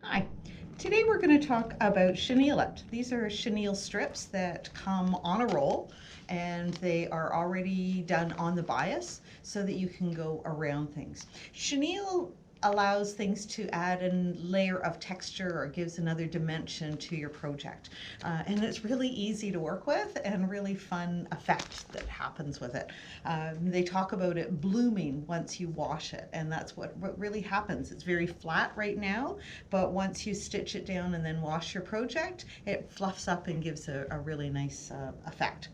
Hi. Today we're going to talk about Chenille It. These are chenille strips that come on a roll and they are already done on the bias so that you can go around things. Chenille allows things to add a layer of texture or gives another dimension to your project. And it's really easy to work with and really fun effect that happens with it. They talk about it blooming once you wash it, and that's what really happens. It's very flat right now, but once you stitch it down and then wash your project, it fluffs up and gives a really nice effect.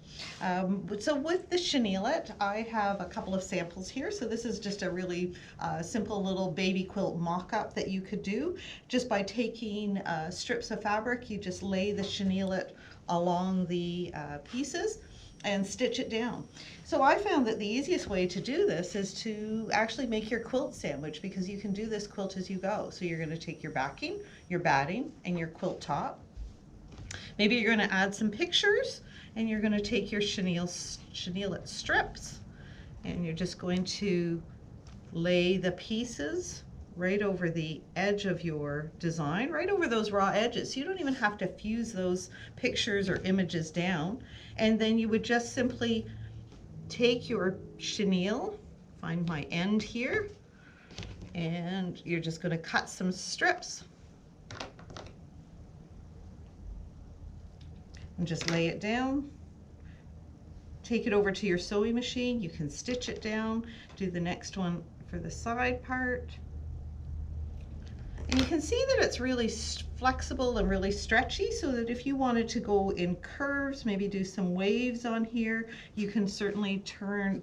So with the Chenille It, I have a couple of samples here. So this is just a really simple little baby quilt mock-up that you could do just by taking strips of fabric. You just lay the Chenille It along the pieces and stitch it down. So I found that the easiest way to do this is to actually make your quilt sandwich, because you can do this quilt as you go. So you're going to take your backing, your batting, and your quilt top. Maybe you're going to add some pictures, and you're going to take your Chenille It strips, and you're just going to lay the pieces right over the edge of your design, right over those raw edges. So you don't even have to fuse those pictures or images down. And then you would just simply take your chenille, find my end here, and you're just going to cut some strips and just lay it down. Take it over to your sewing machine. You can stitch it down, do the next one for the side part. And you can see that it's really flexible and really stretchy, so that if you wanted to go in curves, maybe do some waves on here, you can certainly turn,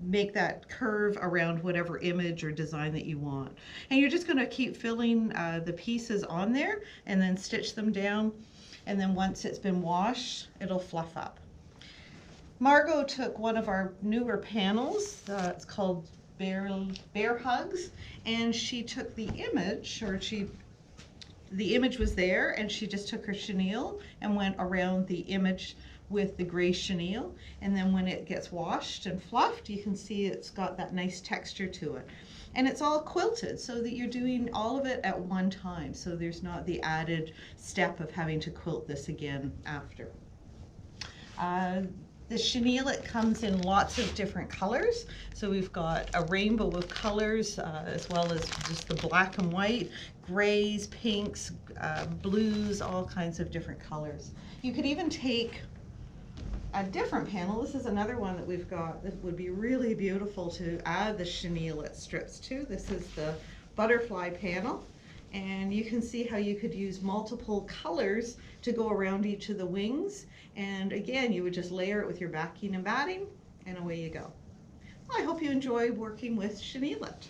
make that curve around whatever image or design that you want. And you're just going to keep filling the pieces on there and then stitch them down. And then once it's been washed, it'll fluff up. Margot took one of our newer panels, it's called Bear Hugs, and she took the image, the image was there, and she just took her chenille and went around the image with the gray chenille, and then when it gets washed and fluffed, you can see it's got that nice texture to it. And it's all quilted, so that you're doing all of it at one time, so there's not the added step of having to quilt this again after. The Chenille It comes in lots of different colors. So we've got a rainbow of colors, as well as just the black and white, grays, pinks, blues, all kinds of different colors. You could even take a different panel. This is another one that we've got that would be really beautiful to add the Chenille It strips to. This is the butterfly panel. And you can see how you could use multiple colors to go around each of the wings. And again, you would just layer it with your backing and batting, and away you go. Well, I hope you enjoy working with Chenille It.